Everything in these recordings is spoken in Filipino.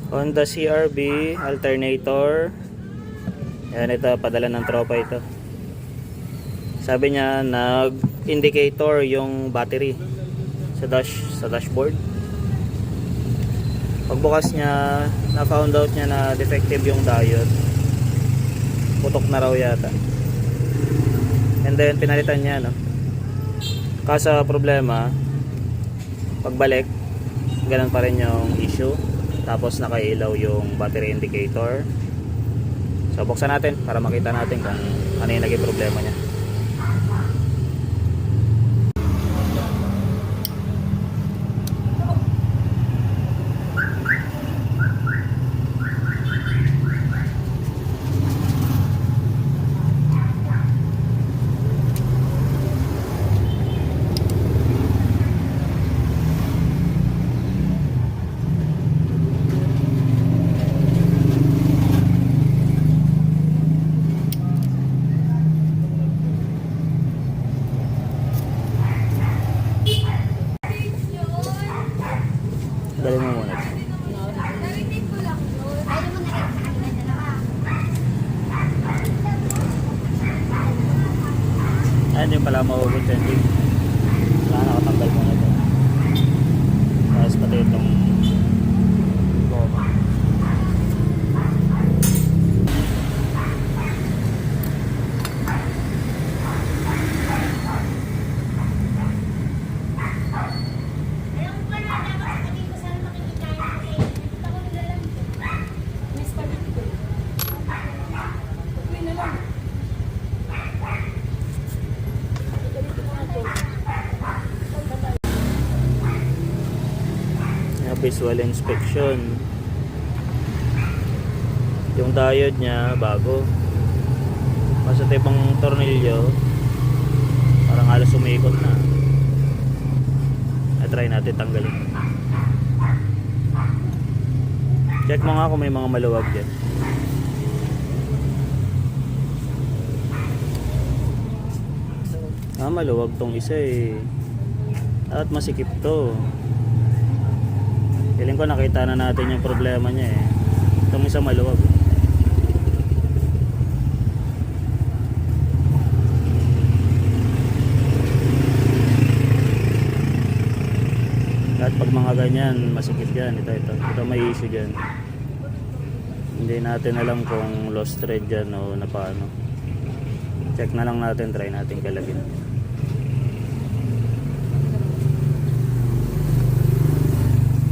Honda CRV alternator. Yan, ito padala ng tropa ito. Sabi niya nag-indicator yung battery sa dashboard. Pagbukas niya, na-found out niya na defective yung diode. Putok na raw yata. And then pinalitan niya, no. Kaso problema, pagbalik, ganun pa rin yung issue. Tapos nakailaw yung battery indicator. So buksan natin para makita natin kung ano yung naging problema niya. Dali mo muna. Ayan yung pala mahugot yan. Kaya nakatanggal muna ito. Tapos pati itong goma. Visual inspection. Yung diode niya bago. Kasi ito ibang tornilyo parang halos umikot na. Try natin tanggalin. Check mo nga kung may mga maluwag dyan. Maluwag tong isa eh. At masikip to. Feeling ko nakita na natin yung problema niya eh. Itong isa maluwag. At pag mga ganyan, masikip yan. Ito may issue dyan. Hindi natin alam kung lost thread dyan o na paano. Check na lang natin, try natin kalagin.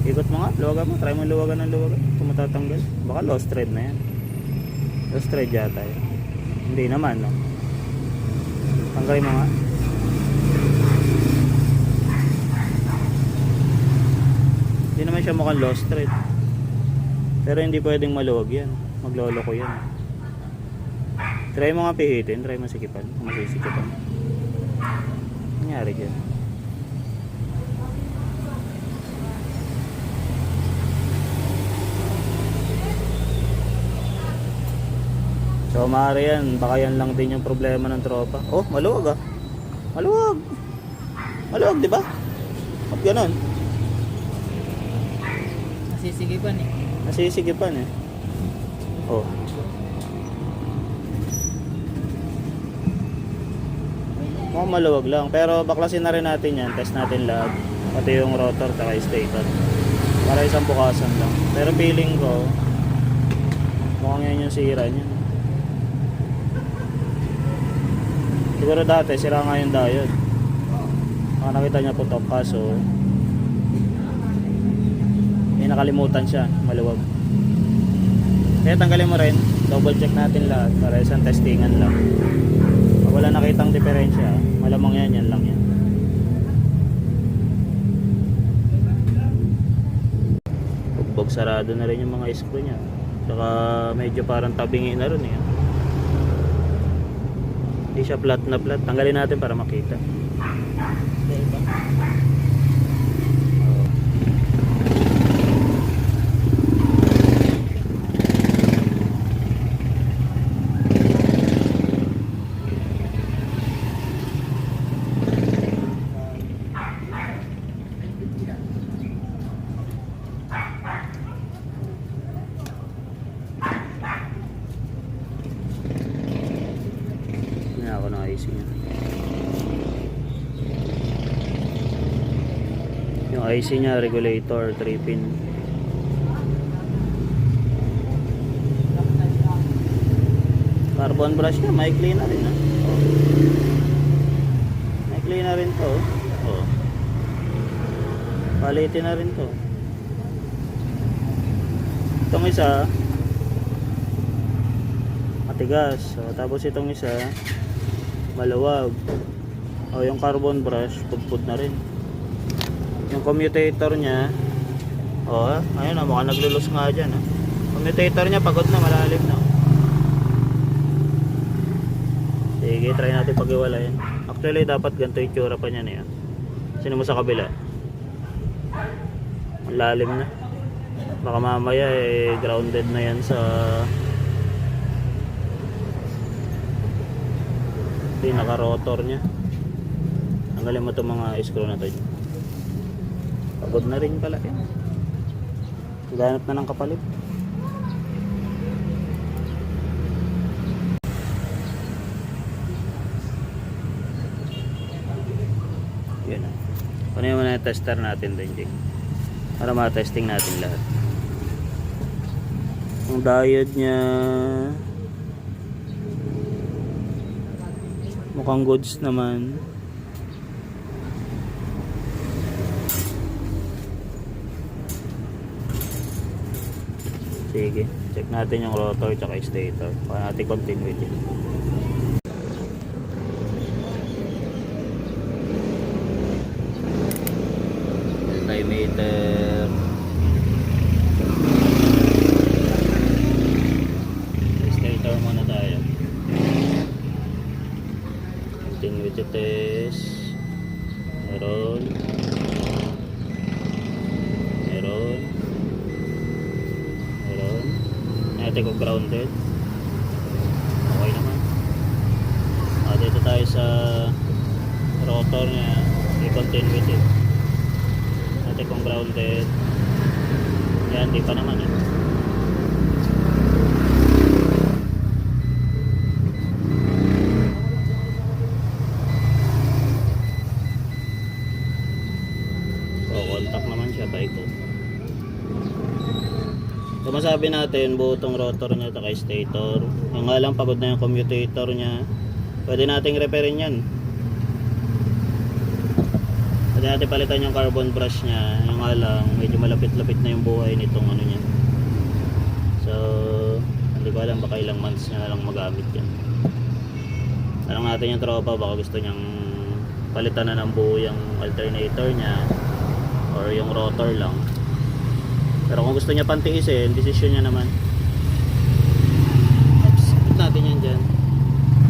Ikot mo nga, luwagan mo. Try mo luwagan ng luwagan. Kung matatanggal. Baka lost thread na yan. Lost thread yata yan. Hindi naman, no? Tanggalin mo nga. Hindi naman siya mukhang lost thread. Pero hindi pwedeng maluwag yan. Maglolo ko yan. Try mo nga pihitin. Try mo sikipan. Kung masisikipan. Nangyari dyan. So maaari yan, baka yan lang din yung problema ng tropa. Oh, maluwag ah. Maluwag. Maluwag, di ba? Ba't ganon? Nasisigipan eh. Nasisigipan eh. Oh. Mukhang maluwag lang. Pero baklasin na rin natin yan. Test natin lahat. Pati yung rotor at stator. Para isang bukasan lang. Pero feeling ko, mukhang yan yung sira niya. Siguro dati sira nga yung diode. Nakita niya putok kaso nakalimutan siya, maluwag. Kaya tanggalin mo rin, double check natin lahat para isang testingan lang. Pag wala nakitang diferensya, malamang yan lang yan. Bugbog sarado na rin yung mga screw niya. Saka medyo parang tabingi na rin eh. Hindi siya flat na flat. Tanggalin natin para makita. Diba? IC niya, regulator, 3 pin. Carbon brush niya, maikli na rin, ha? Oh. Maikli na rin to. Oh. Palitin na rin to. Itong isa matigas. So, tapos itong isa maluwag. O, yung carbon brush pudpud na rin. Yung commutator nya, o, ayun na, mukhang naglulus nga dyan, ha? Commutator nya pagod na, malalim na. Sige, try natin pag-iwalayin. Actually, dapat ganito yung tsura pa niya niya. Sino mo sa kabila? Ang lalim na. Baka mamaya grounded na yan sa pinaka-rotor nya. Tanggalin mo itong mga screw na to. Pagod na rin pala yan. Ganap na ng kapalit. Yun na. Kunin mo na yung tester natin din, Jake. Para ma-testing natin lahat. Ang diode nya mukhang goods naman. Sige, check natin yung rotor tsaka stator. Para natin continue din. Multimeter. Stator muna tayo. Continue to test. Meron. Natin ko grounded. Okay naman. Dito tayo sa rotor nya. I-continue with it. Natin kong grounded. Yan, di pa naman, eh. So, contact naman siya, bike ko. So, masabi natin buo tong rotor nya at stator. Yung nga lang pagod na yung commutator nya. Pwede nating repairin yan. Pwede natin palitan yung carbon brush nya. Yung nga lang medyo malapit-lapit na yung buhay nitong ano nya. So hindi ko alam baka ilang months nya lang magamit yan. Tanong natin yung tropa baka gusto nyang palitan na ng buo yung alternator nya or yung rotor lang. Pero kung gusto niya pantiisin, desisyon niya naman. Put natin yan dyan.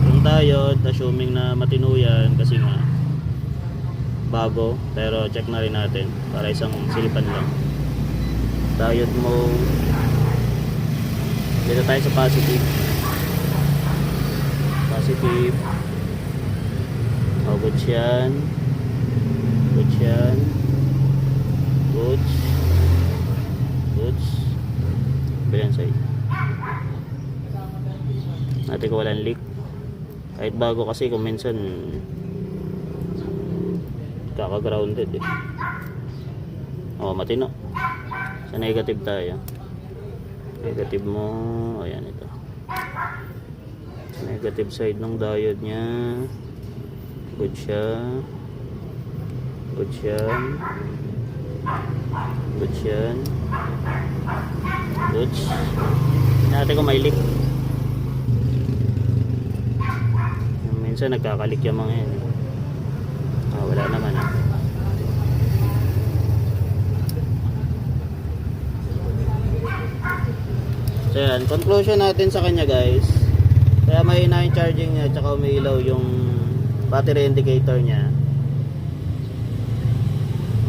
Yung diode, assuming na matino yan kasi nga bago. Pero check na rin natin para isang silipan lang. Diode mo. Dito tayo sa positive. Positive. Goods yan. Goods yan. Goods. Bilang side natin ko walang leak kahit bago kasi kung minsan kaka-grounded eh. Matino sa negative tayo. Negative mo, ayan ito sa negative side ng diode nya. Good siya. Good yan. Good yan. Good. Natin kung may leak. Minsan nagkakalik yung mga yan. Wala naman ah. So yan, conclusion natin sa kanya guys. Kaya mahina yung charging niya tsaka umiilaw yung battery indicator niya.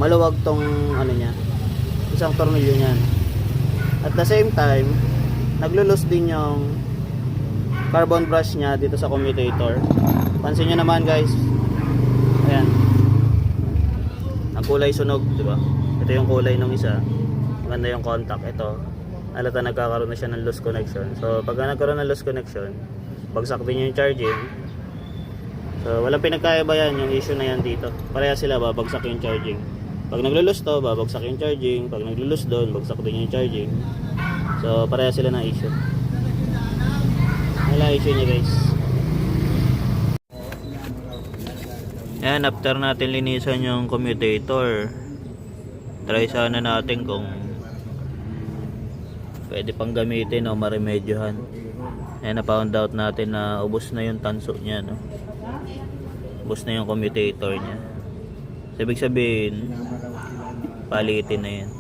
Maluwag tong ano niya. Isang tornilyo niyan. At the same time, naglo-loose din yung carbon brush niya dito sa commutator. Pansin niyo naman guys. Ayan. Ang kulay sunog, di ba? Ito yung kulay ng isa. Maganda yung contact. Ito. Alata nagkakaroon na siya ng loose connection. So pag nagkaroon ng loose connection, bagsak din yung charging. So walang pinagkaiba yan, yung issue na yan dito. Pareha sila babagsak yung charging. Pag naglo-lose to, babagsak yung charging. Pag naglo-lose doon, bagsak din yung charging. So, pareha sila ng issue. Wala issue niya guys. Yan, after natin linisan yung commutator, try sana natin kung pwede pang gamitin o maremedyohan. Yan, na-found out natin na ubos na yung tanso niya, no? Ubos na yung commutator niya. So, ibig sabihin, palitin na yan.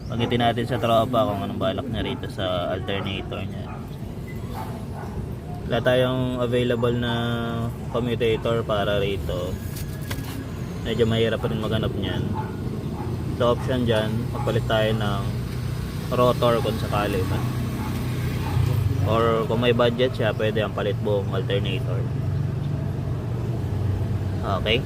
Pagitin natin sa tropa kung anong balak niya rito sa alternator niya. Wala tayong available na commutator para rito. Medyo mahirap pa rin maghanap niyan. The option dyan, magpalit tayo ng rotor kung sakali man. Or kung may budget siya, pwede ang palit buong alternator. Okay.